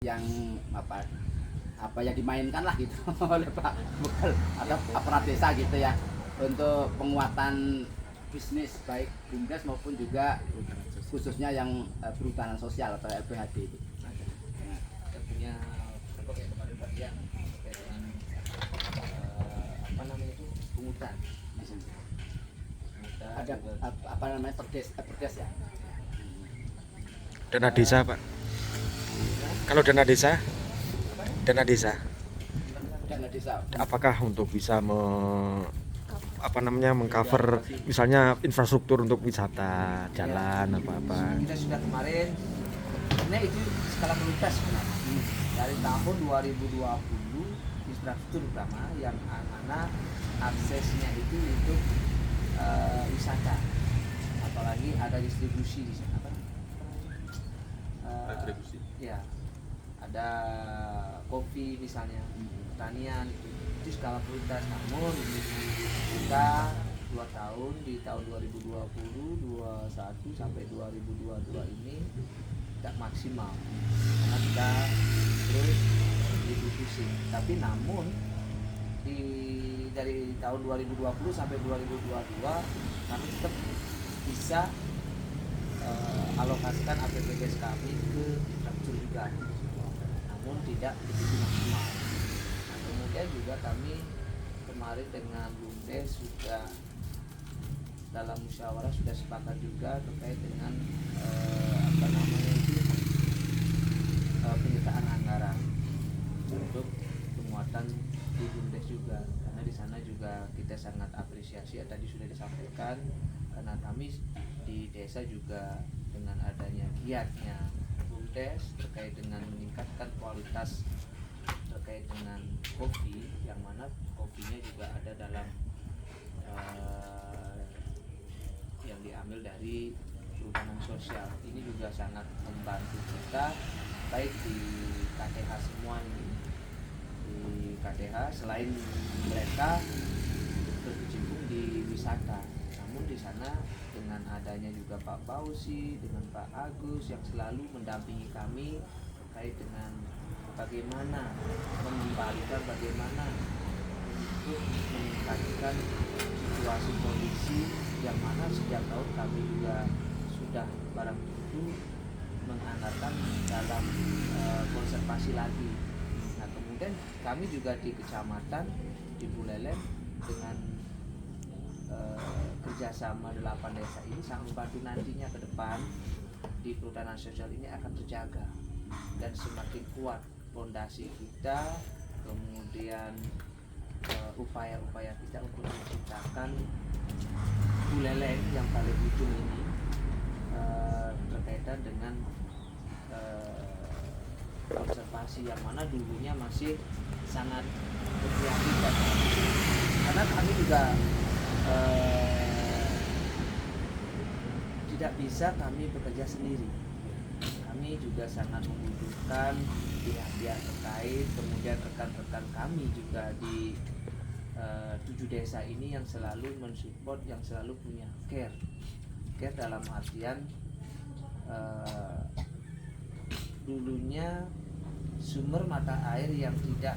yang apa yang dimainkan lah gitu oleh Pak Bekal atau aparat desa gitu ya untuk penguatan bisnis baik BUMDes maupun juga khususnya yang perhutanan sosial atau LPHD itu. Kita punya berbagai kemarin bagian terkait dengan apa namanya itu pungutan. Ada apa namanya perdes ya. Dana desa, Pak. Kalau dana desa, Dana desa apakah untuk bisa mengcover misalnya infrastruktur untuk wisata, jalan apa-apa? Kita sudah kemarin, sebenarnya itu skala prioritas sebenarnya. Dari tahun 2020 infrastruktur utama yang mana aksesnya itu untuk wisata, apalagi ada distribusi di sana. Retribusi. Ya, ada kopi misalnya, pertanian itu skala prioritas. Namun kita 2 tahun di tahun 2020, 21 sampai 2022 ini tidak maksimal karena kita terus distribusi. Tapi namun dari tahun 2020 sampai 2022 kami tetap bisa alokasikan APBD kami ke infrastruktur juga, namun tidak begitu maksimal. Nah, kemudian juga kami kemarin dengan BUMDes sudah dalam musyawarah sudah sepakat juga terkait dengan penyertaan anggaran untuk penguatan di BUMDes juga, karena di sana juga kita sangat apresiasi tadi sudah disampaikan, karena kami di desa juga dengan adanya giatnya BUMDes terkait dengan meningkatkan kualitas terkait dengan kopi, yang mana kopinya juga ada dalam yang diambil dari perhutanan sosial. Ini juga sangat membantu kita baik di KTH semua ini, di KTH selain mereka berkecimpung di wisata, namun di sana dengan adanya juga Pak Bausi dengan Pak Agus yang selalu mendampingi kami terkait dengan bagaimana mengembalikan, bagaimana untuk meningkatkan situasi kondisi yang mana setiap tahun kami juga sudah barang tentu menganggarkan dalam konservasi lagi. Nah, kemudian kami juga di kecamatan di Buleleng dengan kerjasama 8 desa ini sangat membantu nantinya ke depan di perhutanan sosial ini akan terjaga dan semakin kuat fondasi kita, kemudian upaya-upaya kita untuk menciptakan Buleleng yang paling ujung ini berkaitan dengan konservasi yang mana dulunya masih sangat berkelanjutan, karena kami juga tidak bisa kami bekerja sendiri. Kami juga sangat membutuhkan pihak-pihak terkait, kemudian rekan-rekan kami juga di 7 desa ini yang selalu mensupport, yang selalu punya care dalam artian dulunya sumber mata air yang tidak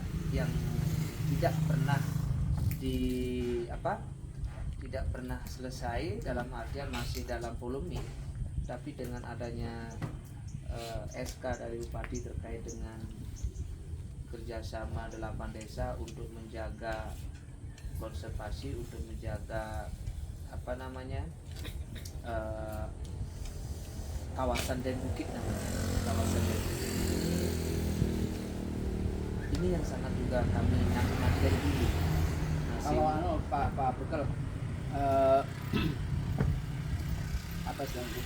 pernah tidak pernah selesai, dalam artian masih dalam polemik, tapi dengan adanya SK dari Bupati terkait dengan kerjasama 8 desa untuk menjaga konservasi, untuk menjaga kawasan dan bukit namanya, kawasan dan bukit ini yang sangat juga kami nanti dari dulu. Kalau Pak Bekal apa istilahnya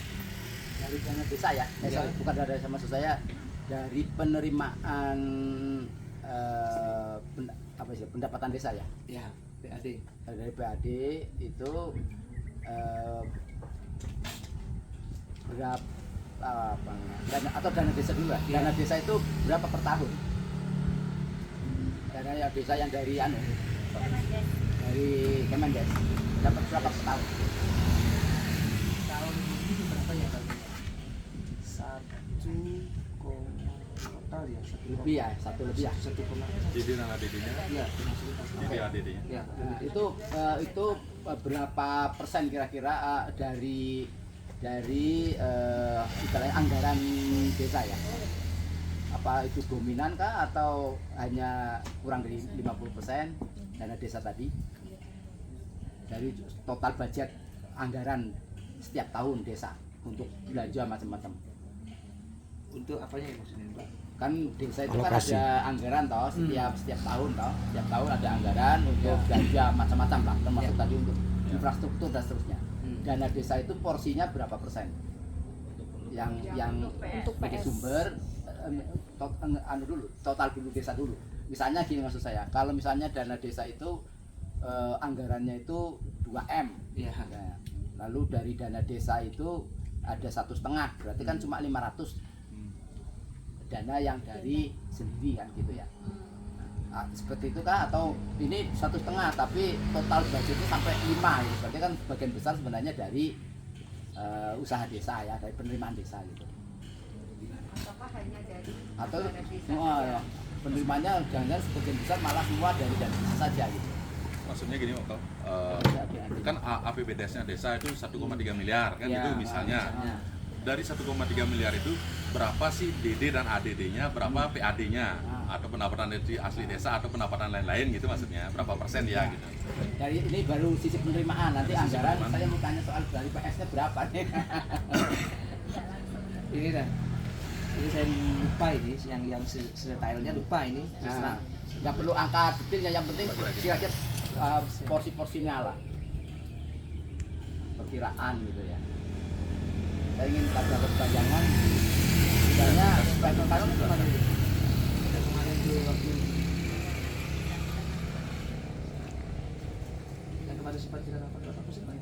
dari dana desa ya, bukan dari sama maksud saya dari penerimaan pendapatan desa ya, PAD dari PAD itu berapa dana atau dana desa dulu ya. Dana desa itu berapa per tahun? Dana yang desa yang dari dari Kemendes dapat berapa per tahun? tahun ini berapa ya, Bang? total ya lebih ya, 1 lebih ya. 1,1. DD dan ADD-nya, Iya, termasuk DD ADD-nya. ya. Nah, itu berapa persen kira-kira dari istilahnya anggaran desa ya? Apa itu dominan kah atau hanya kurang dari 50% dana desa tadi dari total budget anggaran setiap tahun desa untuk belanja macam-macam? Untuk apanya ya maksudnya Pak? Kan desa itu kan Alokasi. ada anggaran toh setiap tahun toh, setiap tahun ada anggaran untuk Ya. belanja macam-macam lah, termasuk Ya. tadi untuk Ya. infrastruktur dan seterusnya. Dana desa itu porsinya berapa persen? Yang untuk sebagai sumber total dulu desa dulu. Misalnya gini maksud saya, kalau misalnya dana desa itu anggarannya itu 2M. Iya. Nah, lalu dari dana desa itu ada 1,5, berarti kan cuma 500 dana yang dari sendiri kan gitu ya. Nah, seperti itu kah atau ini 1,5 tapi total budget itu sampai 5 gitu. Berarti kan sebagian besar sebenarnya dari usaha desa ya, dari penerimaan desa gitu. Apakah hanya dari Atau dana desa ya, penerimanya jangan sebagian besar malah semua dari dana desa saja gitu. Maksudnya gini Pak, kan APBDes-nya desa itu 1,3 miliar kan Ya, itu misalnya. Dari 1,3 miliar itu berapa sih DD dan ADD-nya, berapa PAD-nya atau pendapatan dari asli desa atau pendapatan lain-lain gitu maksudnya, berapa persen ya gitu. Dari ini baru sisi penerimaan, nanti Sisi anggaran penerimaan. saya mau tanya soal dari PS-nya berapa nih. Ini dah. Ini saya lupa ini yang detailnya lupa ini. Nah, nggak perlu angka detailnya, yang penting kira-kira porsi-porsinya lah, perkiraan gitu ya. Saya ingin ada bayangan misalnya kalau kemarin Kemarin itu waktu yang kemarin sempat kita dapat berapa persen Pak?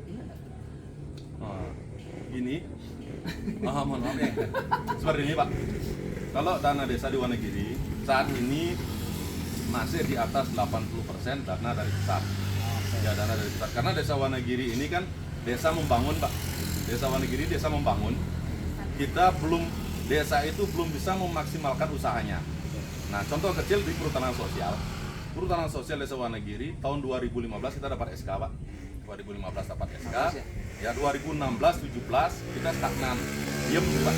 Iya enggak? Ini mohon maaf ya. Seperti ini Pak. Kalau dana desa di Wonogiri saat ini masih di atas 80% dana dari pusat. Ya, dana dari pusat. Karena desa Wonogiri ini kan desa membangun Pak. Desa Wonogiri desa membangun. Kita desa itu belum bisa memaksimalkan usahanya. Nah, contoh kecil di perhutanan sosial. Perhutanan sosial desa Wonogiri tahun 2015 kita dapat SK Pak. 2015 dapat SK. Ya 2016-17 kita stagnan, diem Pak,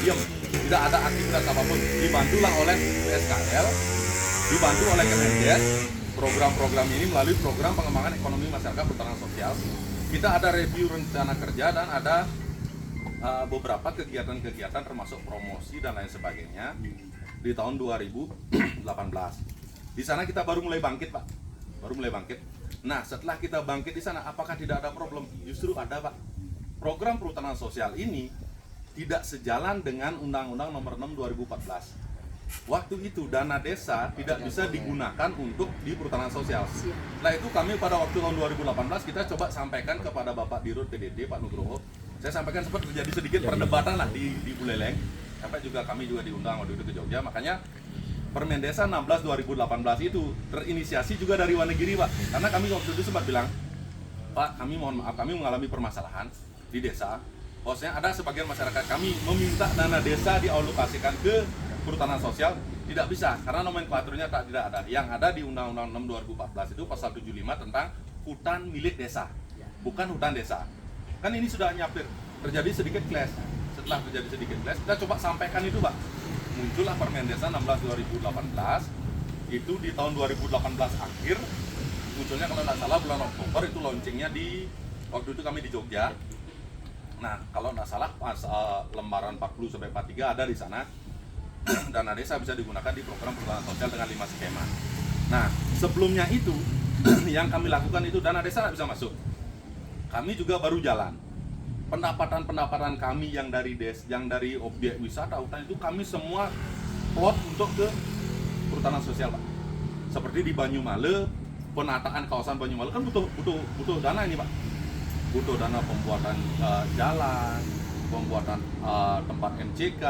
diem, tidak ada aktivitas apapun. Dibantulah oleh PSKL, dibantu oleh Kemenkes, program-program ini melalui program pengembangan ekonomi masyarakat perhutanan sosial. Kita ada review rencana kerja dan ada beberapa kegiatan-kegiatan termasuk promosi dan lain sebagainya di tahun 2018. Di sana kita baru mulai bangkit Pak, baru mulai bangkit. Nah, setelah kita bangkit di sana, apakah tidak ada problem? Justru ada, Pak. Program perhutanan sosial ini tidak sejalan dengan Undang-Undang Nomor 6 2014. Waktu itu dana desa tidak bisa digunakan untuk di perhutanan sosial. Nah, itu kami pada waktu tahun 2018 kita coba sampaikan kepada Bapak Dirut PDD Pak Nugroho. Saya sampaikan sempat terjadi sedikit perdebatan lah di Buleleng. Sampai juga kami juga diundang waktu itu ke Jogja. Makanya Permen Desa 16 2018 itu terinisiasi juga dari Wonogiri Pak. Karena kami waktu itu sempat bilang, Pak, kami mohon maaf, kami mengalami permasalahan di desa. Maksudnya ada sebagian masyarakat kami meminta dana desa dialokasikan ke perhutanan sosial, tidak bisa karena nomenklaturnya tidak ada. Yang ada di Undang-Undang 6 2014 itu pasal 75 tentang hutan milik desa, bukan hutan desa. Kan ini sudah nyapir, terjadi sedikit clash. Setelah terjadi sedikit clash, kita coba sampaikan itu Pak. Muncullah Permen Desa 16 2018 itu di tahun 2018 akhir, munculnya kalau tidak salah bulan Oktober itu launchingnya di waktu itu kami di Jogja. Nah, kalau tidak salah pas lembaran 40 sampai 43 ada di sana. Dana desa bisa digunakan di program perhutanan sosial dengan 5 skema. Nah, sebelumnya itu yang kami lakukan itu dana desa tidak bisa masuk. Kami juga baru jalan. Pendapatan kami yang dari objek wisata hutan itu kami semua plot untuk ke perhutanan sosial Pak. Seperti di Banyumale, penataan kawasan Banyumale kan butuh dana ini Pak. Butuh dana pembuatan jalan, pembuatan tempat MCK,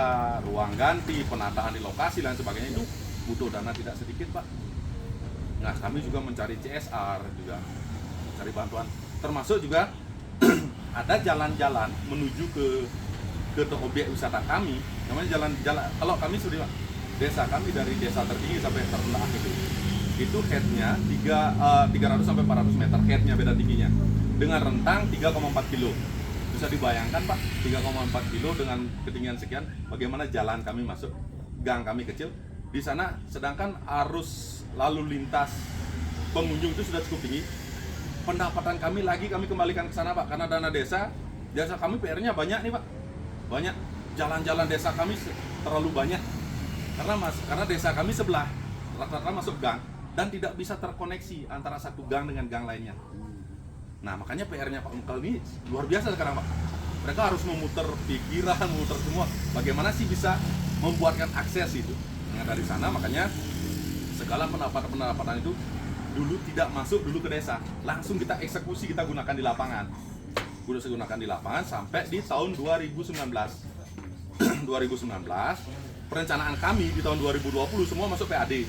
ruang ganti, penataan di lokasi dan sebagainya itu butuh dana tidak sedikit Pak. Nah, kami juga mencari CSR juga, mencari bantuan, termasuk juga ada jalan-jalan menuju ke ke objek wisata kami, namanya jalan kalau kami sudah desa kami dari desa tertinggi sampai terendah itu headnya 300 sampai 400 meter headnya beda tingginya dengan rentang 3,4 kilo. Bisa dibayangkan Pak, 3,4 kilo dengan ketinggian sekian, bagaimana jalan kami masuk, gang kami kecil di sana, sedangkan arus lalu lintas pengunjung itu sudah cukup tinggi. Pendapatan kami kembalikan ke sana Pak, karena dana desa kami PR-nya banyak nih Pak, banyak jalan-jalan desa kami terlalu banyak karena desa kami sebelah rata-rata masuk gang dan tidak bisa terkoneksi antara satu gang dengan gang lainnya. Nah makanya PR-nya Pak Mukal ini luar biasa sekarang Pak. Mereka harus memutar pikiran, memutar semua. Bagaimana sih bisa membuatkan akses itu. Nah dari sana makanya segala pendapatan itu dulu tidak masuk dulu ke desa, langsung kita eksekusi, kita gunakan di lapangan. Gunakan di lapangan sampai di tahun 2019. 2019 perencanaan kami di tahun 2020 semua masuk PAD.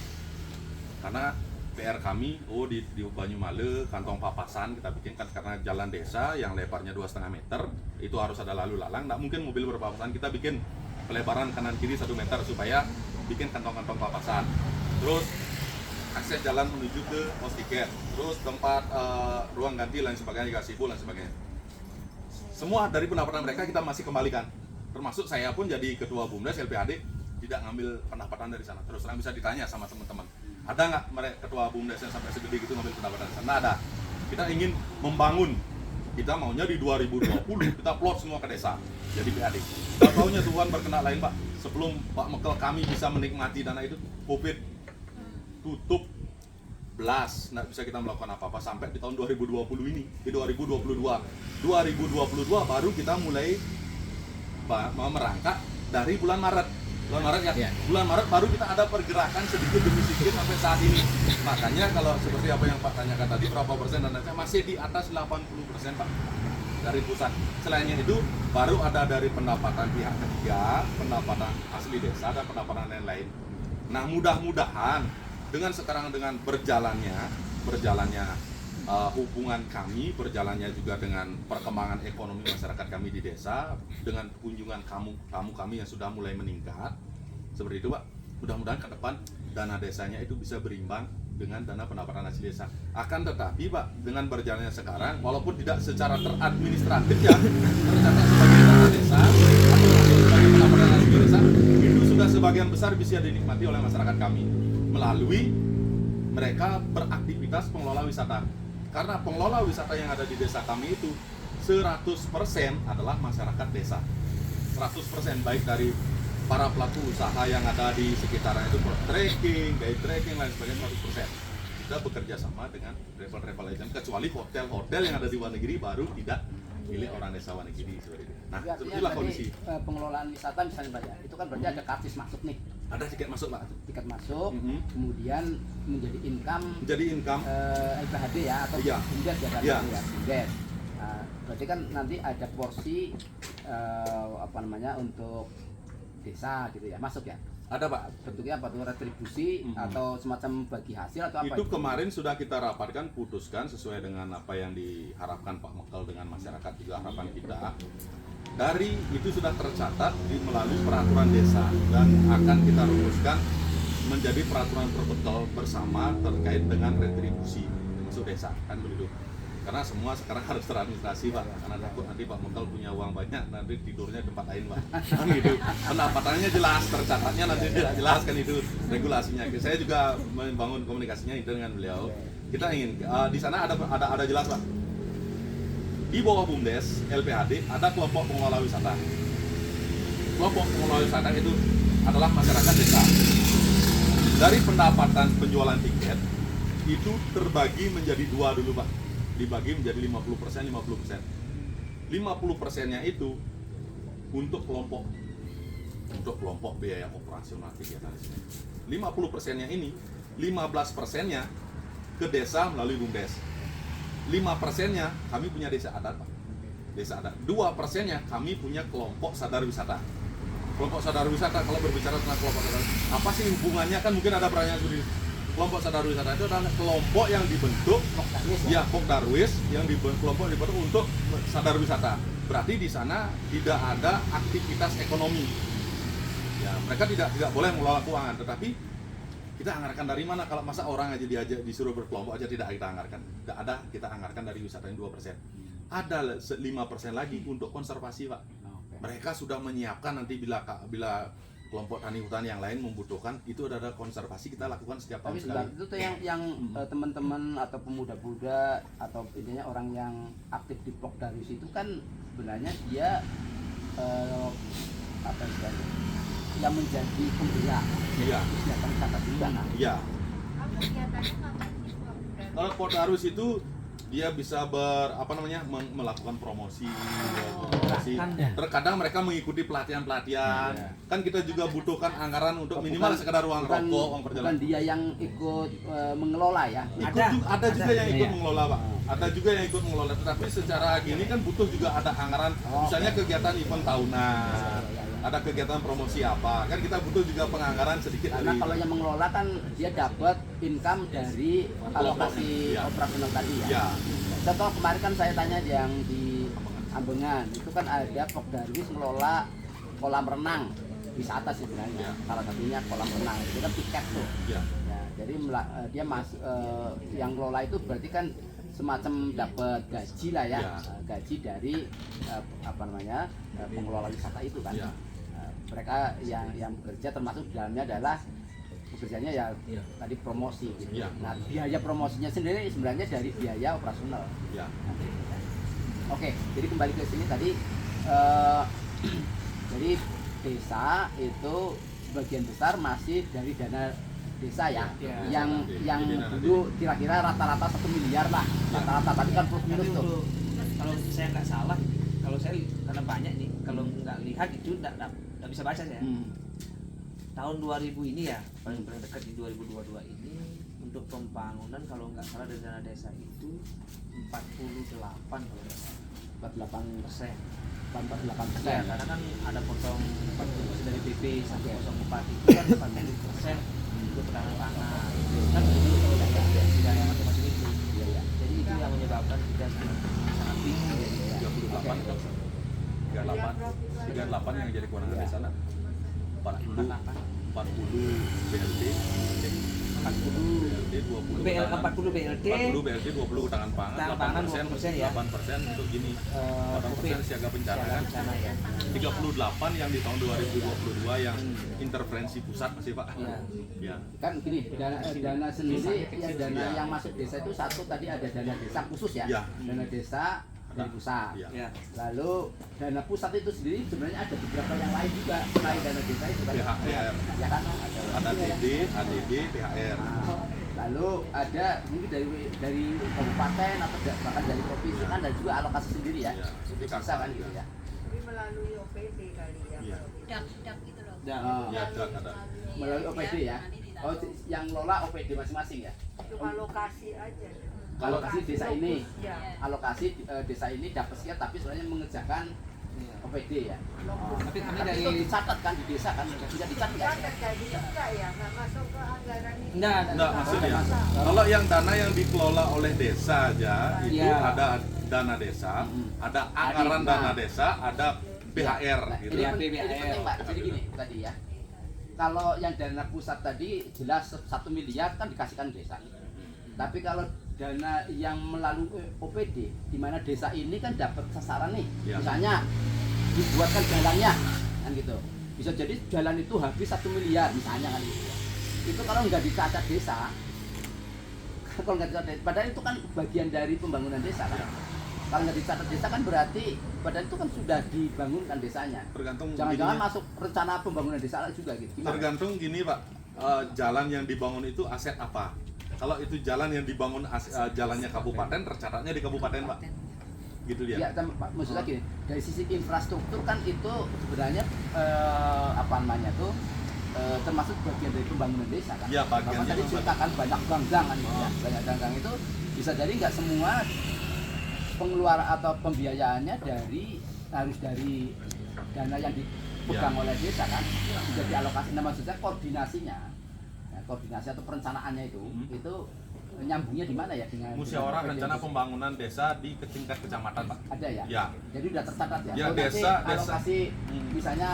Karena PR kami, di Banyumale, kantong papasan kita bikinkan karena jalan desa yang lebarnya 2,5 meter itu harus ada lalu lalang, nggak mungkin mobil berpapasan, kita bikin pelebaran kanan kiri 1 meter supaya bikin kantong-kantong papasan. Terus akses jalan menuju ke pos tiket, terus tempat ruang ganti lain sebagainya, gazebo lain sebagainya. Semua dari pendapatan mereka kita masih kembalikan. Termasuk saya pun jadi ketua BUMDes LPAD tidak ngambil pendapatan dari sana. Terus terang bisa ditanya sama teman-teman. Ada nggak mereka ketua BUMDes yang sampai segede gitu ngambil pendapatan dari sana? Nggak ada. Kita ingin membangun. Kita maunya di 2020 kita plot semua ke desa. Jadi PAD. Nggak taunya Tuhan berkenan lain Pak. Sebelum Pak Mekel kami bisa menikmati dana itu, COVID tutup belas, nggak bisa kita melakukan apa-apa sampai di tahun 2020 ini. Di 2022 baru kita mulai merangkak dari bulan Maret ya. Bulan Maret baru kita ada pergerakan sedikit demi sedikit sampai saat ini. Makanya kalau seperti apa yang Pak tanyakan tadi, berapa persen dananya masih di atas 80% Pak dari pusat. Selainnya itu baru ada dari pendapatan pihak ketiga, pendapatan asli desa dan pendapatan lain-lain. Nah mudah-mudahan dengan sekarang dengan berjalannya hubungan kami, berjalannya juga dengan perkembangan ekonomi masyarakat kami di desa, dengan kunjungan kami yang sudah mulai meningkat, seperti itu Pak. Mudah-mudahan ke depan dana desanya itu bisa berimbang dengan dana pendapatan asli desa. Akan tetapi Pak, dengan berjalannya sekarang, walaupun tidak secara teradministratif ya, tercatat sebagai dana desa atau sebagai pendapatan asli desa, itu sudah sebagian besar bisa dinikmati oleh masyarakat kami melalui mereka beraktivitas pengelola wisata. Karena pengelola wisata yang ada di desa kami itu 100% adalah masyarakat desa. 100% baik dari para pelaku usaha yang ada di sekitaran itu, trekking, guide trekking, lain sebagainya 100%. Kita bekerja sama dengan travel agent, kecuali hotel-hotel yang ada di Wonogiri baru tidak milik orang desa Wonogiri seperti itu. Nah, itulah kondisi. Pengelolaan wisata misalnya Pak ya, itu kan berarti ada karcis masuk nih. Ada tiket masuk Pak. Tiket masuk, kemudian menjadi income LPHD ya atau BUMDes ya kan ya. BUMDes. Berarti kan nanti ada porsi untuk desa gitu ya, masuk ya. Ada Pak. Bentuknya apa tuh, retribusi atau semacam bagi hasil atau apa? Itu kemarin sudah kita rapatkan, putuskan sesuai dengan apa yang diharapkan Pak Mekel dengan masyarakat juga harapan kita. Dari itu sudah tercatat melalui peraturan desa dan akan kita rumuskan menjadi peraturan perbetul bersama terkait dengan retribusi masuk desa kan begitu. Karena semua sekarang harus teradministrasi Pak, karena takut nanti Pak Mekel punya uang banyak nanti tidurnya di tempat lain Pak. Kan gitu. Pendapatannya jelas, tercatatnya nanti tidak jelas kan itu regulasinya. Saya juga membangun komunikasinya itu dengan beliau. Kita ingin di sana ada jelas Pak. Di bawah BUMDes LPHD ada kelompok pengelola wisata. Kelompok pengelola wisata itu adalah masyarakat desa. Dari pendapatan penjualan tiket itu terbagi menjadi dua dulu Pak. Dibagi menjadi 50%, 50%. 50%-nya itu untuk kelompok biaya operasional kegiatan. 50%-nya ini, 15%-nya ke desa melalui BUMDes. 5%-nya kami punya desa adat Pak. Desa adat. 2%-nya kami punya kelompok sadar wisata. Kelompok sadar wisata, kalau berbicara tentang kelompok sadar, apa sih hubungannya, kan mungkin ada pertanyaan seperti itu. Kelompok sadar wisata itu adalah kelompok yang dibentuk, Pokdarwis yang kelompok dibentuk untuk sadar wisata. berarti di sana tidak ada aktivitas ekonomi. Ya, mereka tidak boleh mengelola keuangan, tetapi kita anggarkan dari mana? Kalau masa orang aja diajak disuruh berkelompok aja tidak kita anggarkan. Tidak ada, kita anggarkan dari wisata yang 2%. Ada 5% lagi untuk konservasi, Pak. Oke. Mereka sudah menyiapkan nanti bila kelompok tani hutan yang lain membutuhkan, itu ada konservasi kita lakukan setiap tahun Tapi sekali. sebentar, itu tuh yang teman-teman atau pemuda-pemuda atau intinya orang yang aktif di Pokdarwis itu kan sebenarnya dia apa istilahnya, yang menjadi pembela Iya. kegiatan wisata juga kan. Iya. Apa kegiatannya ngapain sih Pak? Kalau Pokdarwis itu dia bisa melakukan promosi, terkadang mereka mengikuti pelatihan-pelatihan. Iya. Kan kita juga butuhkan anggaran untuk Oh, minimal bukan- sekedar uang bukan- rokok, uang Bukan perjalanan. dia yang ikut mengelola ya. Ada juga yang ikut Iya. mengelola, Pak. Ada juga yang ikut mengelola, tetapi secara gini kan butuh juga ada anggaran. Oh, Misalnya oke. kegiatan event tahunan, Iya. ada kegiatan promosi apa, kan kita butuh juga penganggaran sedikit Karena kalau yang mengelola kan dia dapat income dari alokasi Iya. operasional tadi ya. Ya, Contoh kemarin kan saya tanya yang di Ambengan, itu kan ada Pokdarwis mengelola kolam renang wisata sih sebenarnya. Ya. Salah satunya kolam renang itu kan tiket tuh. ya, Ya, jadi dia yang ngelola itu berarti kan semacam dapat gaji lah ya, Ya. gaji dari pengelola wisata itu kan. Ya. Mereka yang bekerja termasuk di dalamnya adalah pekerjaannya ya tadi promosi gitu. Ya. Nah, biaya promosinya sendiri sebenarnya dari biaya operasional. ya. Oke, jadi kembali ke sini tadi jadi desa itu sebagian besar masih dari dana desa ya, Ya. yang Dari yang dana dulu kira-kira rata-rata 1 miliar lah, rata-rata tadi kan plus minus Tapi tuh. untuk- kalau saya nggak salah, kalau saya karena banyak nih, kalau nggak lihat itu nggak bisa baca saya. Tahun 2000 ini ya, paling dekat di 2022 ini untuk pembangunan kalau nggak salah dari dana desa itu 48 kalau nggak salah. 48%. 48%. Ya, karena kan ada potong 40% dari BP 104 itu kan 40% untuk penanganan pangan. Kan itu tidak yang macam-macam itu. Iya, iya. Jadi itu yang menyebabkan kita sangat bingung. 38 Oke. kan? 38 yang jadi kewenangan Ya. desa lah. 40 BLT, 20 BL 40 BLT, 40 BLT, 20 ketahanan pangan, Ketahanan pangan, 8% 20% ya. 8% untuk gini. eh, 8% siaga bencana kan. bencana ya. 38 yang di tahun 2022 yang intervensi pusat masih, Pak. Iya. Ya. Kan gini, dana sendiri ya dana Iya. yang masuk desa itu satu tadi ada dana desa khusus ya. Iya. Dana desa dari pusat. Iya. Ya. Lalu dana pusat itu sendiri sebenarnya ada beberapa yang lain juga selain dana desa itu kan. PHR. Ya kan Ada DD, ADD, PHR. Nah, lalu ada mungkin dari kabupaten atau bahkan dari provinsi kan ada juga alokasi sendiri ya. Iya, Itu jadi bisa kan gitu ya. Tapi melalui OPD kali ya. Iya. Dak gitu loh. Dan Oh, Ya, ada. melalui OPD ya. Oh, yang lola OPD masing-masing ya. Itu alokasi aja. Alokasi desa ini. Ya. Alokasi desa ini dapat sekian tapi sebenarnya mengerjakan Iya. OPD ya. Tapi kami Tapi dari itu dicatat kan di desa kan bisa dicatat nggak? Kan kayak gitu enggak ya? Enggak masuk ke anggaran ini. Enggak, Maksudnya, masuk. kalau yang dana yang dikelola oleh desa aja, itu Iya. ada dana desa, ada anggaran Nah. dana desa, ada PHR Nah, gitu. ini, Iya, ini PHR. penting Pak. Jadi gini tadi ya. Kalau yang dana pusat tadi jelas 1 miliar kan dikasihkan desa. Tapi kalau dana yang melalui OPD, di mana desa ini kan dapat sasaran nih, Ya. misalnya dibuatkan jalannya, kan gitu. Bisa jadi jalan itu habis 1 miliar misalnya kan gitu. Itu kalau nggak dicatat desa, kalau nggak dicatat, padahal itu kan bagian dari pembangunan desa kan. Kalau nggak dicatat desa kan berarti padahal itu kan sudah dibangunkan desanya. Tergantung Jangan-jangan gini, masuk rencana pembangunan desa juga gitu. Gimana? tergantung gini Pak, jalan yang dibangun itu aset apa? Kalau itu jalan yang dibangun jalannya kabupaten, tercatatnya di kabupaten Pak. Gitu dia. Ya, Pak, maksudnya gini, dari sisi infrastruktur kan itu sebenarnya apa namanya tuh termasuk bagian dari pembangunan desa kan. Iya, bagian Bapak tadi dari ceritakan banyak gang kan, gitu ya. Banyak gang itu bisa jadi nggak semua pengeluaran atau pembiayaannya harus dari dana yang dipegang oleh desa kan, sudah dialokasi. Nah, maksudnya koordinasinya, ya, koordinasi atau perencanaannya itu nyambungnya di mana ya dengan Musyawarah dengan rencana PDM? pembangunan desa di tingkat kecamatan, Pak. Ada ya? Ya. Jadi udah tercatat ya? Ya, Oh, nanti desa- alokasi misalnya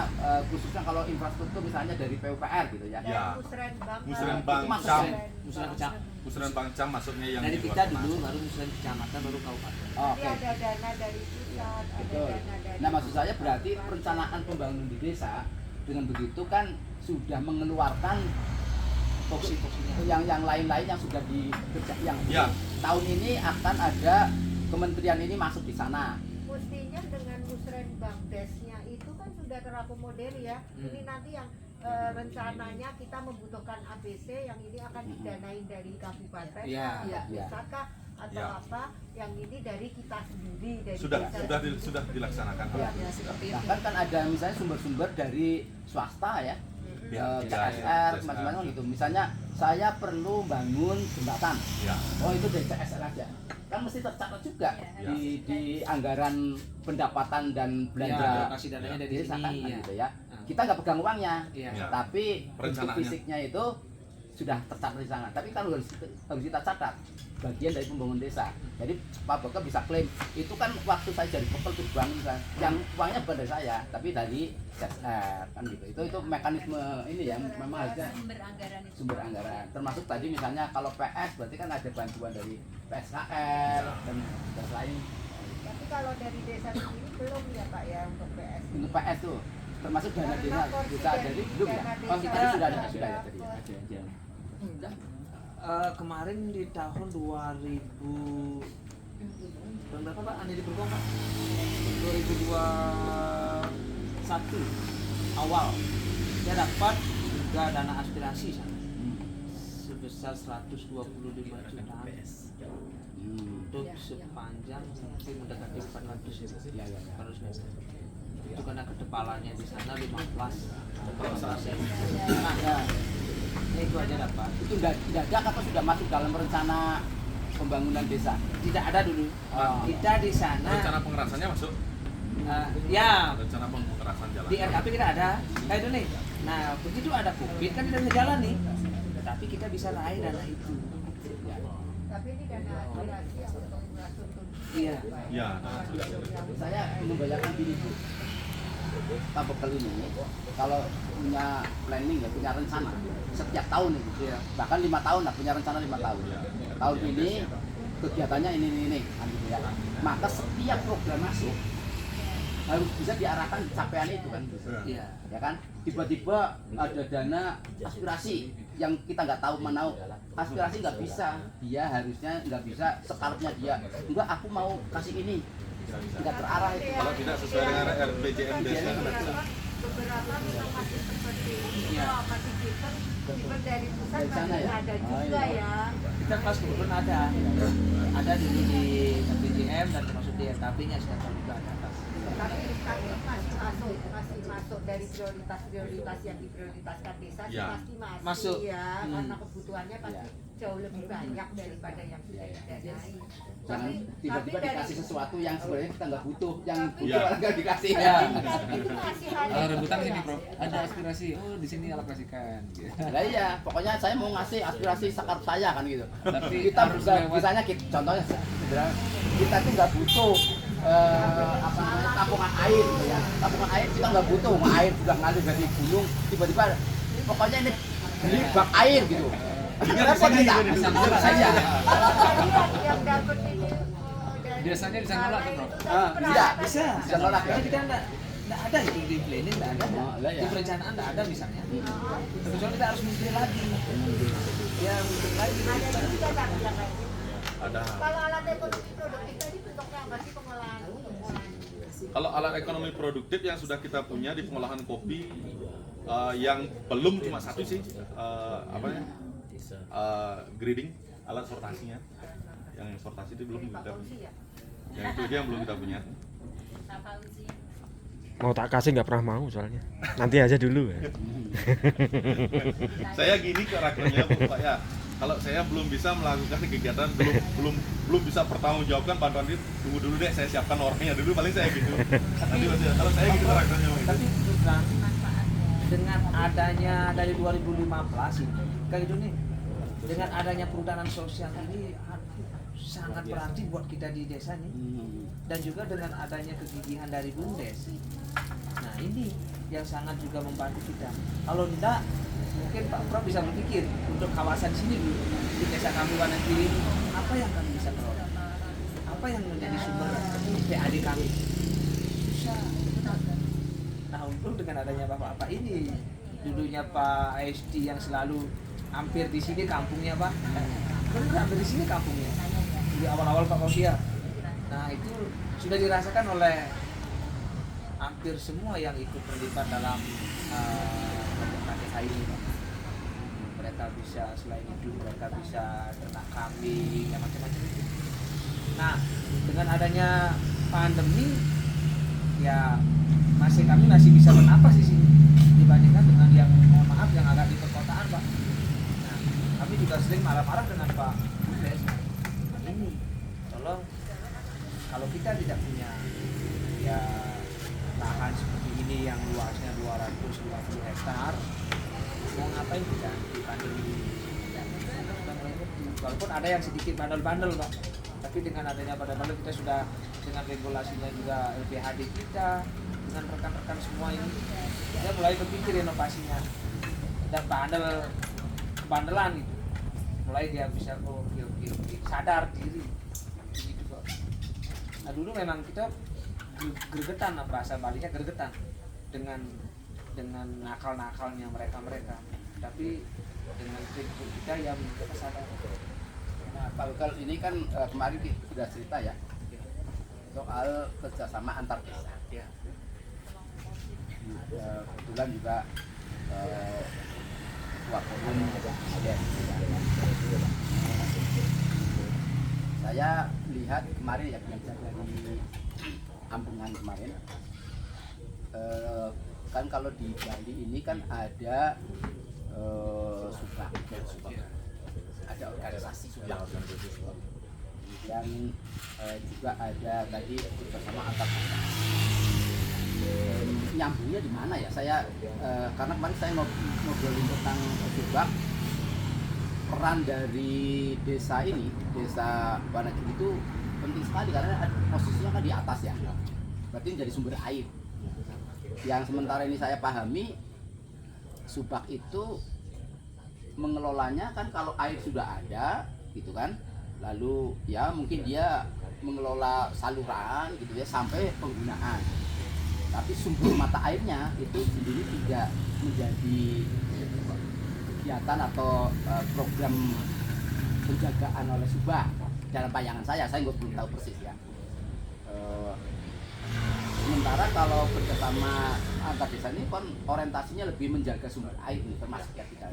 khususnya kalau infrastruktur misalnya dari PUPR gitu ya? Ya. Musrenbang. Musrenbang itu masuk Cam, ya? Musren Kecam. Musrenbang Cam masuknya yang Dari di kita luar dulu masuk. baru musren kecamatan baru kabupaten. Oh, Jadi oke. ada dana dari pusat, ada Betul. dana dari. Nah maksud saya berarti perencanaan pembangunan di desa dengan begitu kan sudah mengeluarkan Foksi-foksinya. yang lain-lain yang sudah dikerja yang Ya. tahun ini akan ada kementerian ini masuk di sana. Mestinya dengan Musrenbang desnya itu kan sudah terakomodir ya. Ini nanti yang rencananya kita membutuhkan ABC yang ini akan didanain dari kabupaten, Iya. Iya. pusat kah, atau Iya. apa yang ini dari kita sendiri dari Sudah desa sudah sendiri. sudah dilaksanakan. Ya. Bahkan kan ada misalnya sumber-sumber dari swasta ya, Ya, CSR macam-macam gitu. Misalnya saya perlu bangun jembatan, Ya. oh itu dari CSR aja. Kan mesti tercatat juga Ya. di anggaran pendapatan dan Ya, belanja kasih dananya dari desa sini kan, ya. gitu ya. Kita nggak pegang uangnya, Iya. Ya. tapi bentuk Perencanaannya. fisiknya itu sudah tercatat di sana. Tapi kan harus kita catat bagian dari pembangunan desa. Jadi Pak Boga bisa klaim itu kan waktu saya jadi kepel tuh bangun kan, yang uangnya bukan dari saya, tapi dari CSR kan gitu. Itu mekanisme ini ya, memang harusnya sumber anggaran itu. sumber anggaran. Termasuk tadi misalnya kalau PS berarti kan ada bantuan dari PSKR dan lain. Tapi kalau dari desa sendiri belum ya Pak ya untuk PS. Untuk PS tuh termasuk dana Karena desa porsi desa dari jadi belum ya? dana Oh desa kita sudah ada ada sudah ya tadi. dapat. Ada. Enggak. Kemarin di tahun 2000 tahun berapa Pak? Anda di Berbong Pak? 2021 awal dia dapat juga dana aspirasi sana sebesar 125 jutaan untuk sepanjang mungkin mendekati 400 ya, Ya, ya, ya. 400 meter. Itu karena ketebalannya di sana 15 persen. Nah, Ya, itu aja dapat. itu tidak ada atau sudah masuk dalam rencana pembangunan desa? Tidak ada dulu. Oh. Kita di sana Rencana pengerasannya masuk. ya Rencana pengerasan jalan. di RKP kita ada kayak itu nih. Nah begitu ada COVID kan tidak bisa jalan nih, tapi kita bisa raih dana itu. Tapi ini dana aspirasi yang untuk infrastruktur. Iya. Ya. Saya membayangkan gini Bu, Pak Bekal ini kalau punya planning ya, punya rencana setiap tahun itu, Iya. bahkan 5 tahun lah, punya rencana 5 tahun. Tahun ini kegiatannya ini kan gitu ya. Maka setiap program masuk harus bisa diarahkan capaian itu kan, Iya. ya kan? Tiba-tiba ada dana aspirasi yang kita nggak tahu mana aspirasi nggak bisa, dia harusnya nggak bisa sekarapnya dia, enggak aku mau kasih ini, nggak terarah itu. Kalau tidak sesuai dengan RPJM desa. Beberapa memang masih seperti ini, Iya. kalau masih even dari pusat Dari sana masih ya? ada Oh, juga iya. ya. Kita pas kebetulan ada dulu di BGM dan termasuk di RKP-nya sekarang juga ada. Tapi masih masuk dari prioritas yang diprioritaskan desa sih Ya. pasti masih Masuk. ya, Hmm. karena kebutuhannya pasti Ya. jauh lebih banyak daripada yang sudah Ya, ya. didanai. Jangan tiba-tiba dikasih sesuatu yang sebenarnya kita nggak butuh, yang Tapi- butuh Ya. nggak dikasih. Ya. itu masih hal Kalau yang rebutan gitu gini ya. bro, ada aspirasi, oh di sini alokasikan. Gitu. Lah iya, pokoknya saya mau ngasih aspirasi sekarang saya kan gitu. Tapi Kita harus juga lewat- misalnya contohnya sederhana, kita tuh nggak butuh apa namanya tampungan air gitu ya. Tampungan air kita nggak butuh, air sudah ngalir dari gunung, tiba-tiba pokoknya ini beli bak air gitu. Repot kita. Menurut saya. Kalau tadi yang dapat ini dari Biasanya bisa nolak tuh, bro. itu Ah, tadi bisa. peralatan Bisa. Bisa nolak ya? Karena kita enggak ada itu di planning enggak ada. Oh, lah ya. Di perencanaan enggak ada misalnya. Kecuali kita harus mikir lagi. Ya, mikir lagi. ada juga tapi yang lain. Ada. Kalau alat ekonomi produktif tadi bentuknya apa sih pengolahan? Kalau alat ekonomi produktif yang sudah kita punya di pengolahan kopi yang belum cuma satu sih, grading alat sortasinya. Yang sortasi itu belum kita punya. Ya. Yang itu dia yang belum kita punya. Mau tak kasih nggak pernah mau soalnya. Nanti aja dulu ya. Saya gini karakternya Bu, Pak ya. Kalau saya belum bisa melakukan kegiatan, belum bisa pertanggungjawabkan bantuan itu, tunggu dulu deh, saya siapkan orangnya dulu, paling saya gitu. Nanti kalau saya gitu karakternya Bang. Tapi bukan dengan adanya dari 2015 ini kayak gitu nih Dengan adanya perhutanan sosial ini sangat berarti buat kita di desa nih. Dan juga dengan adanya kegigihan dari BUMDes. Nah ini yang sangat juga membantu kita. Kalau tidak, mungkin Pak Prof bisa berpikir untuk kawasan sini dulu di desa kami Wonogiri ini, apa yang kami bisa kelola? Apa yang menjadi sumber PAD kami? Susah. Nah untung dengan adanya bapak-bapak ini, dulunya Pak ASD yang selalu hampir di sini kampungnya Pak, hampir di sini kampungnya. Di awal-awal Pak Kosia. Nah itu sudah dirasakan oleh hampir semua yang ikut terlibat dalam KTH ini Pak. Mereka bisa selain itu mereka bisa ternak kambing dan macam-macam itu. Nah dengan adanya pandemi ya kami masih bisa bernapas di sini dibandingkan dengan yang mohon maaf yang agak di perkotaan Pak. Nah kami juga sering marah-marah dengan Pak BUMDes. Ini tolong kalau kita tidak punya ya lahan seperti ini yang luasnya 250 hektar, mau ngapain kita di pandemi ini? Walaupun ada yang sedikit bandel-bandel Pak, tapi dengan adanya bandel-bandel kita sudah dengan regulasinya juga LPHD kita, dengan rekan-rekan semua ini, dia mulai berpikir inovasinya dan bandelan gitu, mulai dia bisa oke, sadar diri gitu Pak. Nah dulu memang kita gregetan, bahasa Balinya gregetan dengan nakal-nakalnya mereka, tapi dengan kita yang kita sadar. Nah, Pak Bekal ini kan kemarin kita sudah cerita ya soal kerjasama antar desa. Ya. Nah, kebetulan juga Ketua Forum ada. Saya lihat kemarin ya belajar dari Ampungan kemarin, kan kalau di Bali ini kan ada Subak, ada organisasi Subak, yang juga ada tadi bersama antar desa. Nyambungnya di mana ya? Saya karena kemarin saya ngobrolin tentang Subak, peran dari desa ini, desa Wonogiri itu penting sekali karena posisinya kan di atas ya, berarti menjadi sumber air. Yang sementara ini saya pahami, Subak itu mengelolanya kan kalau air sudah ada, gitu kan, lalu ya mungkin dia mengelola saluran gitu ya sampai penggunaan. Tapi sumber mata airnya itu sendiri tidak menjadi kegiatan atau program penjagaan oleh Subak. Dalam bayangan saya belum tahu persis ya. Sementara kalau kerjasama antar desa ini kan orientasinya lebih menjaga sumber air ini, termasuk ya kita.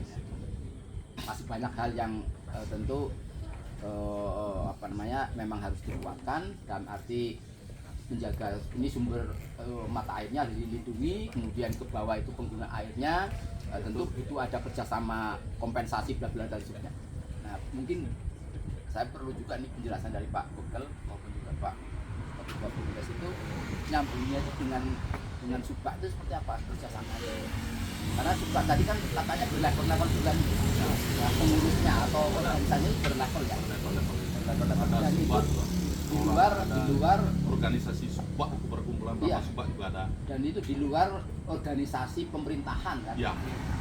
Masih banyak hal yang tentu memang harus dikuatkan dalam arti menjaga ini sumber mata airnya dilindungi, kemudian ke bawah itu pengguna airnya tentu butuh ada kerjasama kompensasi bla bla dan sebagainya. Nah mungkin saya perlu juga nih penjelasan dari Pak Bekal maupun juga Pak Ketua BUMDes itu nyambungnya dengan Subak itu seperti apa kerjasamanya? Karena Subak tadi kan katanya berlevel-level bukan ya, pengurusnya atau organisasinya itu berlevel ya. Dan itu di luar organisasi Subak, perkumpulan iya, Subak juga ada. Dan itu di luar organisasi pemerintahan kan? Ya.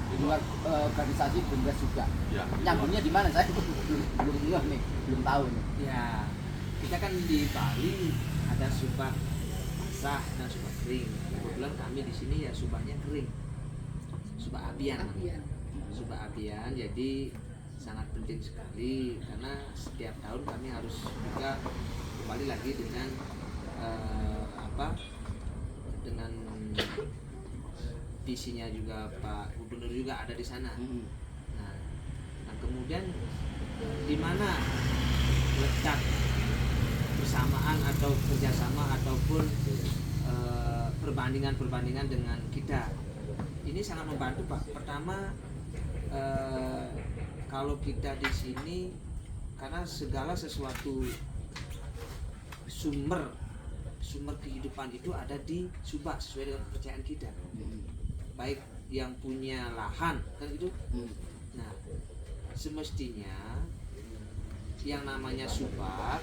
Di luar organisasi BUMDes juga. Ya, Nyambungnya di mana? Saya belum tahu nih. Ya, kita kan di Bali ada Subak basah dan Subak kering. Kebetulan kami di sini ya Subaknya kering, Subak abian. Subak abian, jadi sangat penting sekali karena setiap tahun kami harus juga kembali lagi dengan dengan visinya juga Pak Gubernur juga ada di sana. Nah kemudian di mana letak bersamaan atau kerjasama ataupun perbandingan dengan kita ini sangat membantu Pak. Pertama kalau kita di sini karena segala sesuatu sumber kehidupan itu ada di Subak sesuai dengan kepercayaan kita. Baik yang punya lahan kan itu. Nah semestinya yang namanya subak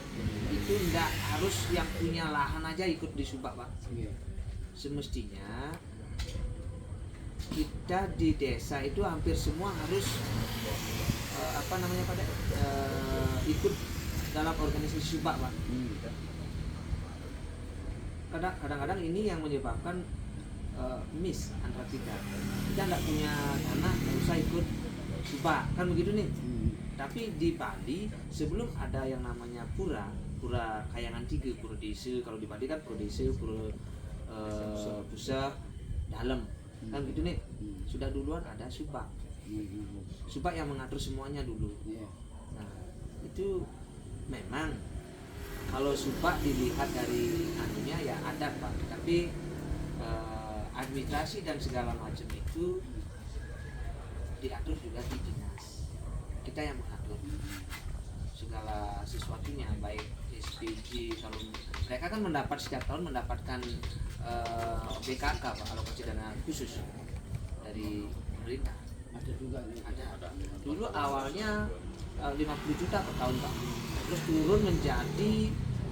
itu enggak harus yang punya lahan aja ikut di subak, Pak. Semestinya kita di desa itu hampir semua harus ikut dalam organisasi subak, Pak. Kadang-kadang ini yang menyebabkan miss antara kita nggak punya dana, nggak usah ikut subak, kan begitu nih. Tapi di Bali sebelum ada yang namanya pura Kayangan 3, pura desa, kalau di Bali kan pura desa, pura pusat dalam, kan gitu nih. Sudah duluan ada subak yang mengatur semuanya dulu. Nah itu memang kalau subak dilihat dari anunya ya adat, Pak, tapi administrasi dan segala macam itu diatur juga di dinas. Kita yang mengatur segala sesuatunya, baik SPG, kalau mereka kan mendapat setiap tahun mendapatkan BKK, Pak, alokasi dana khusus dari pemerintah. Ada juga nih. Ada. Dulu awalnya 50 juta per tahun, Pak. Terus turun menjadi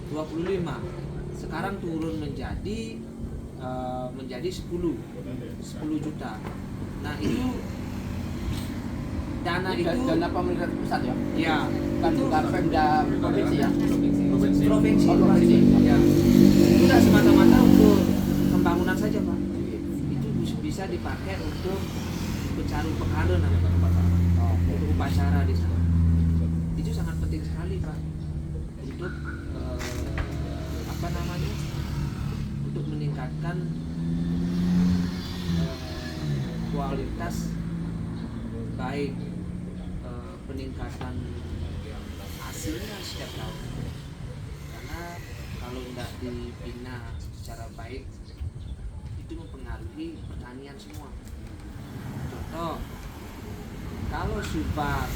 25. Sekarang turun menjadi 10 juta. Nah, itu dana Ini itu dana pemerintah pusat ya? ya Bukan Pemda provinsi ya? Provinsi. provinsi, Oh, Pak. provinsi. Ya. Itu tidak semata-mata untuk pembangunan saja, Pak. Itu bisa dipakai untuk pecaru pekara namanya, Pak. Untuk upacara di sana. Itu sangat penting sekali, Pak, untuk untuk meningkatkan kualitas, baik peningkatan hasilnya setiap tahun. Karena kalau tidak dibina secara baik itu mempengaruhi pertanian semua. Contoh, kalau subak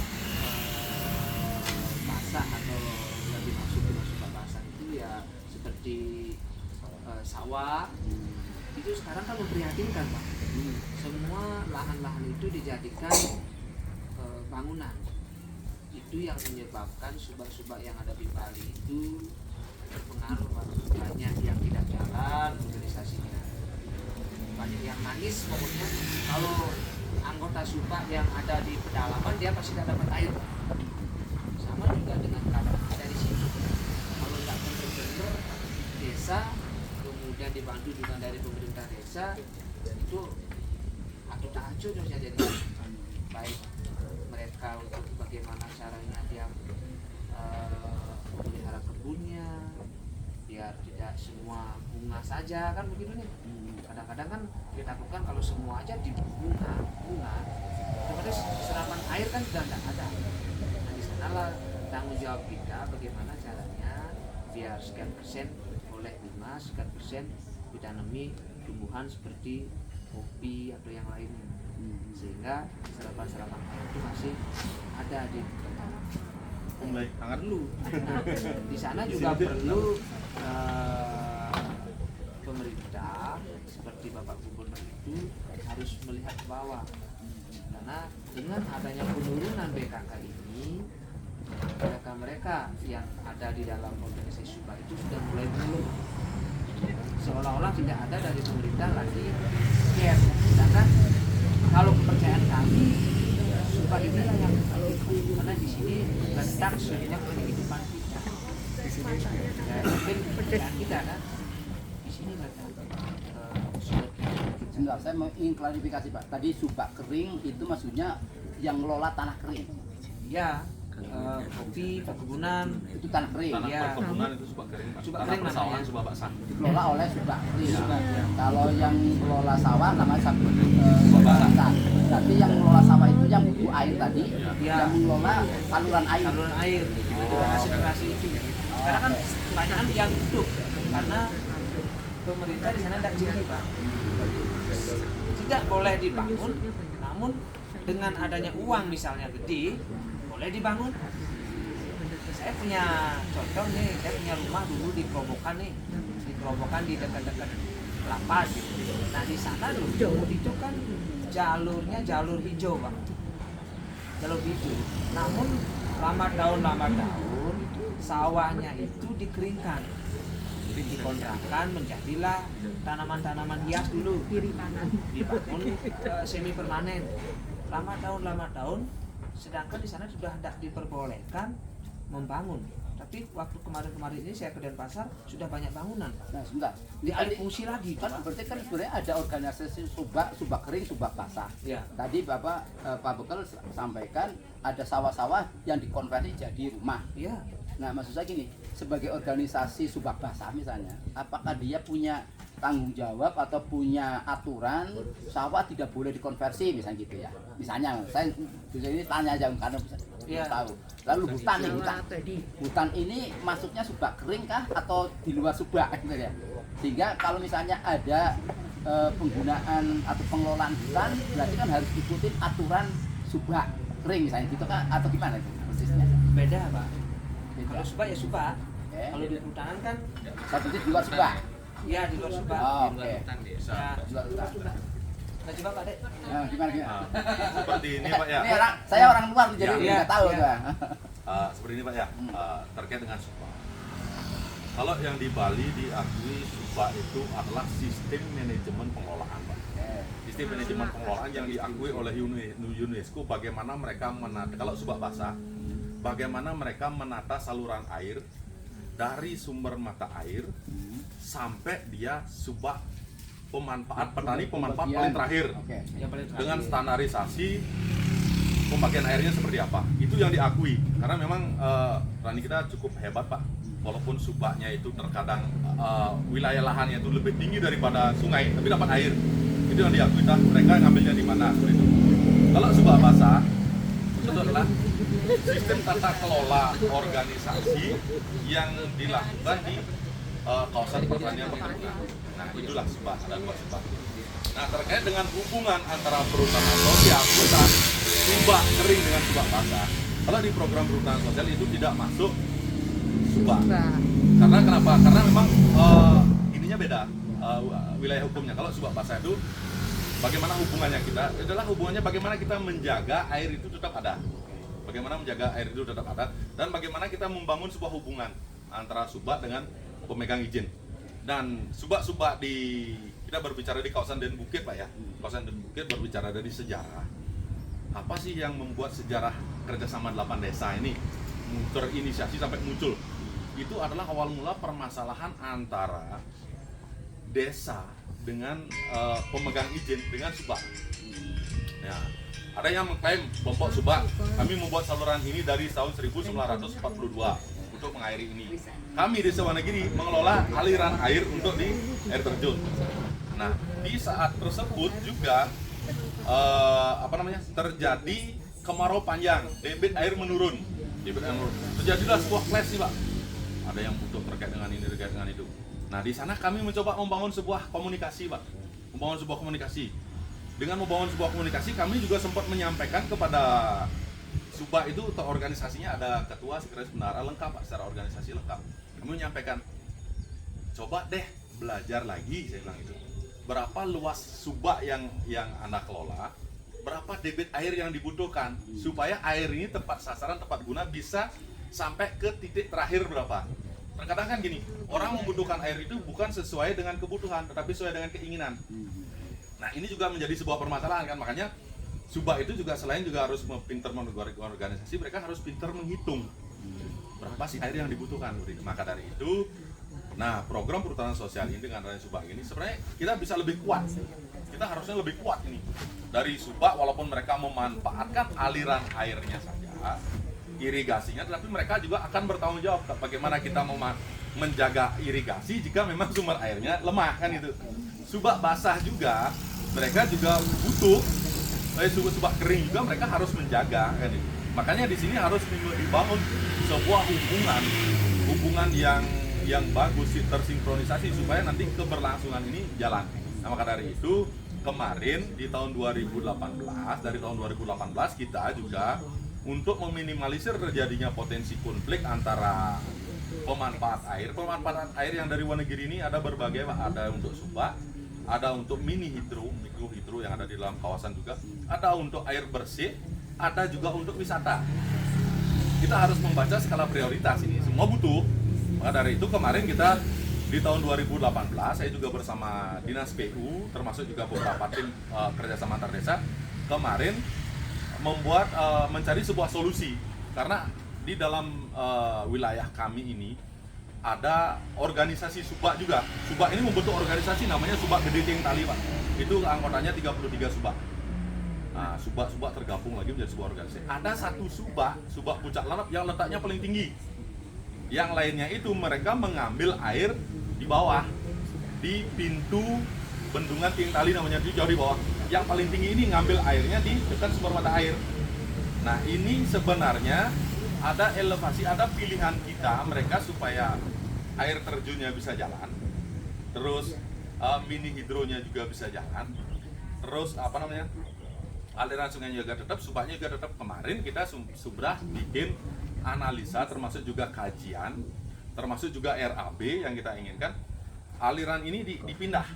basah atau lebih masuk ke subak basah itu ya seperti sawah, itu sekarang kan memprihatinkan, Pak. Semua lahan-lahan itu dijadikan bangunan. Itu yang menyebabkan subak-subak yang ada di Bali itu berpengaruh, Pak. Banyak yang tidak jalan organisasinya, banyak yang nangis. Pokoknya kalau anggota subak yang ada di pedalaman dia pasti tidak dapat air, Pak. Sama juga dengan kadang ada di sini. Kalau nggak benar-benar desa kemudian dibantu juga dari pemerintah desa, itu atau tak acuh saja jadi baik mereka untuk bagaimana caranya dia memelihara kebunnya biar tidak semua bunga saja, kan begitu nih. Kadang-kadang kan ditakutkan kalau semua aja di bunga otomatis serapan air kan sudah tidak ada. Nah, di sanalah tanggung jawab kita bagaimana caranya biar sekian persen oleh bunga, sekian persen ditanami tumbuhan seperti kopi atau yang lainnya, sehingga serapan air itu masih ada di Mulai hangat. perlu. Nah, di sana juga perlu pemerintah seperti Bapak Gubernur itu harus melihat ke bawah, karena dengan adanya penurunan BKK ini mereka yang ada di dalam organisasi subak itu sudah mulai menurun, seolah-olah tidak ada dari pemerintah lagi care. Sedangkan kalau kepercayaan kami, subak inilah yang karena di sini letak sumber kehidupan kita. Ya, mungkin pekerjaan kita kan di sini letak sumber kehidupan kita. Sebentar, saya mau ingin klarifikasi, Pak. Tadi subak kering itu maksudnya yang ngelola tanah kering. Ya, kopi, perkebunan, Itu tanah kering. Tanah Iya. perkebunan itu subak kering, Pak. Subak Tanah kering persawahan namanya. subak basah. Dikelola oleh subak kering. Iya. Kalau yang ngelola sawah namanya subak basah. Berarti yang ngelola sawah itu yang butuh air tadi, Iya. yang mengelola saluran air. saluran air, generasi itu. Karena kan kebanyakan yang hidup, karena pemerintah di sana tidak jadi, Pak. Tidak boleh dibangun, namun dengan adanya uang misalnya gede, boleh dibangun. Saya punya contoh nih, saya punya rumah dulu di Kerobokan nih, di Kerobokan di dekat-dekat lapas gitu. Nah di sana dulu itu kan jalurnya jalur hijau, Pak. kalau gitu. Namun lama tahun sawahnya itu dikeringkan, dikontrakan menjadilah tanaman-tanaman hias dulu, dibangun semi permanen. Lama tahun, sedangkan di sana sudah tidak diperbolehkan membangun. Tapi waktu kemarin ini saya ke Denpasar sudah banyak bangunan, Pak. Nah, sebentar. Dialih fungsi lagi, Kan Pak. berarti kan sebenarnya ada organisasi subak kering, subak basah. Ya. Tadi Bapak Pak Bekel sampaikan ada sawah-sawah yang dikonversi jadi rumah. Iya. Nah, maksud saya gini, sebagai organisasi subak basah misalnya, apakah dia punya tanggung jawab atau punya aturan sawah tidak boleh dikonversi misalnya gitu ya? Misalnya, saya bisa ini tanya aja karena bisa Iya. tahu. Lalu hutan ini masuknya subak kering kah atau di luar subak gitu ya? Sehingga kalau misalnya ada penggunaan atau pengelolaan hutan, berarti kan harus ikutin aturan subak kering misalnya gitu kan, atau gimana itu persisnya? Beda, Pak. Beda. Kalau subak ya subak. Oke. Kalau di hutanan kan Satu di luar subak. ya di luar subak. Oh, oke. Ya, Di luar subak. nah coba Pak Dek. Nah, gimana? Nah, seperti ini Pak ya. Ini saya orang luar jadi Iya, nggak tahu iya. Pak. Seperti ini Pak ya, terkait dengan subak. Kalau yang di Bali diakui subak itu adalah sistem manajemen pengelolaan Pak. Sistem manajemen pengelolaan yang diakui oleh UNESCO bagaimana mereka menata, kalau subak basah, bagaimana mereka menata saluran air dari sumber mata air sampai dia subak pemanfaat petani pemanfaat paling terakhir Oke. Yang paling terakhir. dengan standarisasi pembagian airnya seperti apa. Itu yang diakui karena memang petani kita cukup hebat Pak. Walaupun subaknya itu terkadang wilayah lahannya itu lebih tinggi daripada sungai tapi dapat air. Itu yang diakui mereka ngambilnya di mana seperti itu. Kalau subak basah itu adalah sistem tata kelola organisasi yang dilakukan di kawasan pertanian perkebunan. Nah, itulah subak, ada dua subak. Nah, terkait dengan hubungan antara perhutanan sosial, hutan, subak kering dengan subak basah. Kalau di program perhutanan sosial itu tidak masuk subak. Karena kenapa? Karena memang ininya beda wilayah hukumnya. Kalau subak basah itu bagaimana hubungannya kita? Adalah hubungannya bagaimana kita menjaga air itu tetap ada. Bagaimana menjaga air itu tetap ada dan bagaimana kita membangun sebuah hubungan antara subak dengan pemegang izin. Dan subak-subak kita berbicara di kawasan Den Bukit Pak ya. Kawasan Den Bukit berbicara dari sejarah. Apa sih yang membuat sejarah kerjasama 8 desa ini terinisiasi sampai muncul? Itu adalah awal mula permasalahan antara desa dengan pemegang izin dengan subak. Ya, ada yang mengklaim kelompok subak, kami membuat saluran ini dari tahun 1942 untuk mengairi ini. Kami di Wonogiri mengelola aliran air untuk di air terjun. Nah, di saat tersebut juga terjadi kemarau panjang, debit air menurun. Terjadilah sebuah clash nih Pak. Ada yang butuh terkait dengan ini, terkait dengan itu. Nah, di sana kami mencoba membangun sebuah komunikasi Pak. Membangun sebuah komunikasi. Dengan membangun sebuah komunikasi, kami juga sempat menyampaikan kepada subak itu atau organisasinya ada ketua, sekretaris bendahara lengkap Pak, secara organisasi lengkap. Kami menyampaikan, coba deh belajar lagi, saya bilang itu. Berapa luas subak yang Anda kelola, berapa debit air yang dibutuhkan supaya air ini tepat sasaran, tepat guna bisa sampai ke titik terakhir berapa. Terkadang kan gini, orang membutuhkan air itu bukan sesuai dengan kebutuhan, tetapi sesuai dengan keinginan. Nah, ini juga menjadi sebuah permasalahan kan, makanya subak itu juga selain juga harus pintar organisasi, mereka harus pintar menghitung berapa sih air yang dibutuhkan. Maka dari itu, nah program perhutanan sosial ini dengan adanya subak ini sebenarnya kita bisa lebih kuat. Kita harusnya lebih kuat ini dari subak, walaupun mereka memanfaatkan aliran airnya saja, irigasinya, tetapi mereka juga akan bertanggung jawab bagaimana kita menjaga irigasi jika memang sumber airnya lemah kan itu. Subak basah juga mereka juga butuh, subak kering juga mereka harus menjaga kan itu. Makanya di sini harus dibangun sebuah hubungan yang bagus, tersinkronisasi supaya nanti keberlangsungan ini jalan. Nah, maka dari itu kemarin di tahun 2018, dari tahun 2018 kita juga untuk meminimalisir terjadinya potensi konflik antara pemanfaat pemanfaat air yang dari Wonogiri ini ada berbagai Pak, ada untuk subak, ada untuk mini hidro, mikro hidro yang ada di dalam kawasan juga, ada untuk air bersih, ada juga untuk wisata. Kita harus membaca skala prioritas ini, semua butuh. Maka dari itu kemarin kita di tahun 2018 saya juga bersama Dinas PU termasuk juga beberapa tim kerjasama antar desa kemarin membuat mencari sebuah solusi, karena di dalam wilayah kami ini ada organisasi Subak juga. Subak ini membentuk organisasi namanya Subak Gede Tieng Tali, Pak. Itu anggotanya 33 Subak. Nah, Subak tergabung lagi menjadi sebuah organisasi. Ada satu Subak Pucak Lanap yang letaknya paling tinggi. Yang lainnya itu mereka mengambil air di bawah, di pintu bendungan Tieng Tali namanya, di jauh di bawah. Yang paling tinggi ini ngambil airnya di dekat sumber mata air. Nah, ini sebenarnya ada elevasi, ada pilihan kita mereka supaya air terjunnya bisa jalan, terus mini hidronya juga bisa jalan, terus aliran sungainya juga tetap, Subaknya juga tetap. Kemarin kita sudah bikin analisa termasuk juga kajian, termasuk juga RAB yang kita inginkan aliran ini dipindah,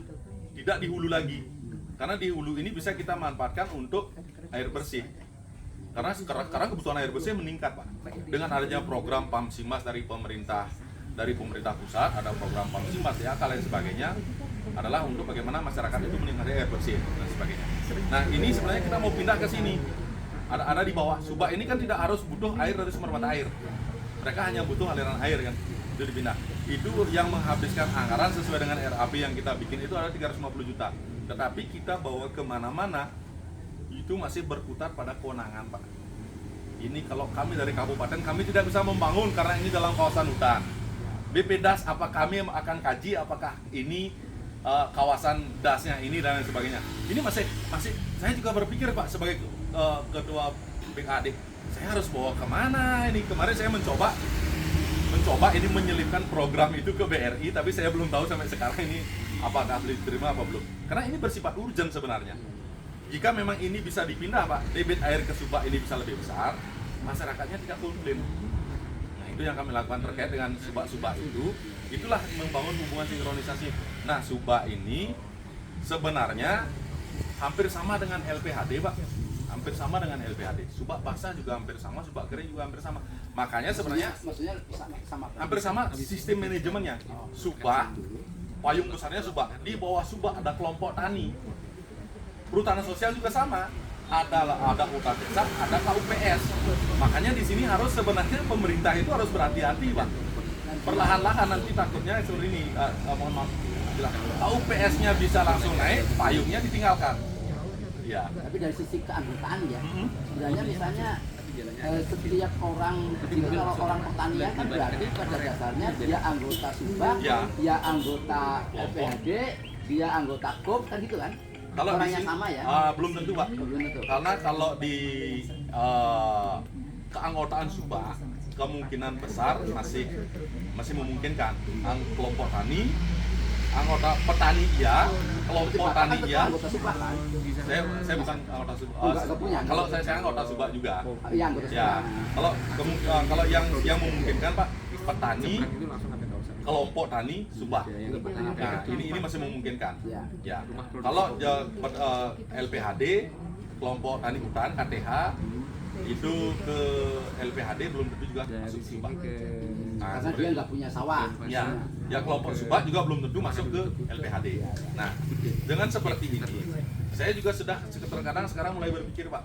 tidak di hulu lagi, karena di hulu ini bisa kita manfaatkan untuk air bersih. Karena sekarang kebutuhan air bersih meningkat, Pak. Dengan adanya program Pamsimas dari pemerintah pusat, ada program Pamsimas ya, dan sebagainya, adalah untuk bagaimana masyarakat itu menikmati air bersih dan sebagainya. Nah, ini sebenarnya kita mau pindah ke sini. Ada di bawah. Subak ini kan tidak harus butuh air dari sumber mata air. Mereka hanya butuh aliran air kan. Itu dipindah. Itu yang menghabiskan anggaran sesuai dengan RAB yang kita bikin itu ada 350 juta. Tetapi kita bawa kemana-mana itu masih berputar pada kewenangan, Pak. Ini kalau kami dari kabupaten, kami tidak bisa membangun karena ini dalam kawasan hutan. BPDAS apa kami akan kaji apakah ini kawasan dasnya ini dan lain sebagainya. Ini masih saya juga berpikir, Pak, sebagai ketua BKD, saya harus bawa kemana ini. Kemarin saya mencoba ini menyelipkan program itu ke BRI, tapi saya belum tahu sampai sekarang ini apakah diterima apa belum. Karena ini bersifat urgent sebenarnya. Jika memang ini bisa dipindah, Pak, debit air ke Subak ini bisa lebih besar, masyarakatnya tidak komplain. Nah, itu yang kami lakukan terkait dengan Subak itu. Itulah membangun hubungan sinkronisasi. Nah, Subak ini sebenarnya hampir sama dengan LPHD, Pak. Hampir sama dengan LPHD. Subak basah juga hampir sama, Subak kering juga hampir sama. Makanya sebenarnya maksudnya sama hampir sama sistem manajemennya. Subak, payung besarnya Subak. Di bawah Subak ada kelompok tani. Perhutanan sosial juga sama. Ada hutan desa, ada KUPS. Makanya di sini harus sebenarnya pemerintah itu harus berhati-hati, Pak. Perlahan-lahan nanti takutnya seperti ini. Mohon maaf. KUPS-nya bisa langsung naik, payungnya ditinggalkan. Ya. Tapi dari sisi keanggotaan ya, sebenarnya misalnya setiap orang, kalau orang pertanian kan berarti pada dasarnya dia anggota Subak, Ya. dia anggota LPHD, dia anggota KOP, kan gitu kan? Kalau di Orangnya sini sama ya? belum tentu, Pak. Belum tentu. Karena kalau di keanggotaan Subak kemungkinan besar masih memungkinkan. Kelompok tani, anggota petani iya, kelompok tani iya. Anggota Subak kan? Saya bukan anggota Subak. Enggak punya. Kalau saya anggota Subak juga. Iya, anggota Ya, Subak. kalau yang memungkinkan, Pak, petani, kelompok tani Subak. Nah, ini masih memungkinkan. Ya. Ya. Kalau LPHD, kelompok tani hutan KTH itu ke LPHD belum tentu juga masuk Subak. Nah, Karena dia nggak punya sawah. ya kelompok Subak juga belum tentu masuk ke LPHD. Nah, dengan seperti ini, saya juga sudah terkadang sekarang mulai berpikir, Pak.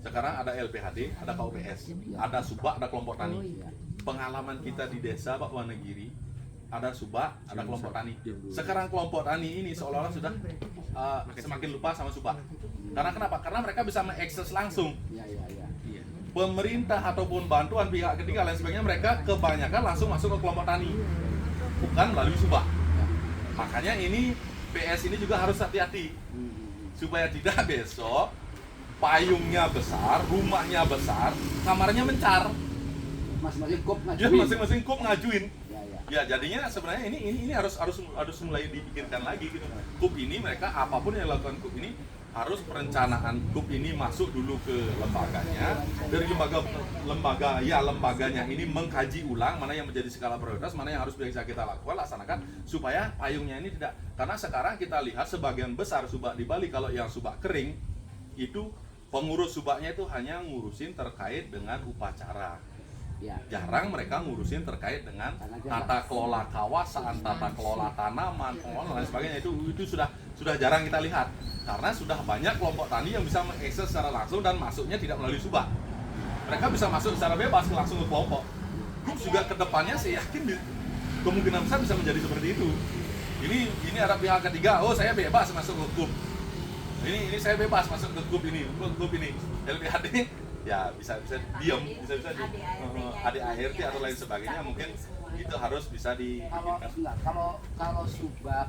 Sekarang ada LPHD, ada KUPS, ada Subak, ada kelompok tani. Pengalaman kita di desa Pak Wonogiri, ada Subak, ada kelompok tani. Sekarang kelompok tani ini seolah-olah sudah semakin lupa sama Subak. Karena kenapa? Karena mereka bisa mengakses langsung Ya. pemerintah ataupun bantuan pihak ketiga lain sebagainya, mereka kebanyakan langsung masuk ke kelompok tani, bukan melalui Subak. Makanya ini PS ini juga harus hati-hati supaya tidak besok payungnya besar, rumahnya besar, kamarnya mencar. Masing-masing KOP Ya, ngajuin. masing-masing KUP ngajuin. Ya. Ya, jadinya sebenarnya ini harus mulai dipikirkan lagi gitu. KUP ini mereka apapun yang dilakukan KUP ini harus perencanaan KUP ini masuk dulu ke lembaganya. Dari lembaganya ini mengkaji ulang mana yang menjadi skala prioritas, mana yang harus bisa kita laksanakan supaya payungnya ini tidak, karena sekarang kita lihat sebagian besar Subak di Bali, kalau yang Subak kering itu Pengurus subaknya itu hanya ngurusin terkait dengan upacara. Ya. Jarang mereka ngurusin terkait dengan Karena dia tata kelola kawasan, tata kelola tanaman, pengelolaan dan lain sebagainya. Itu sudah jarang kita lihat karena sudah banyak kelompok tani yang bisa mengakses secara langsung dan masuknya tidak melalui subak. Mereka bisa masuk secara bebas langsung ke kelompok. Itu juga kedepannya saya yakin kemungkinan besar bisa menjadi seperti itu. Ini ada pihak ketiga, oh saya bebas masuk ke grup. Ini saya bebas masuk ke grup ini. LPHD ya bisa diam, bisa di ADART atau lain sebagainya, mungkin itu harus bisa di Kalau subak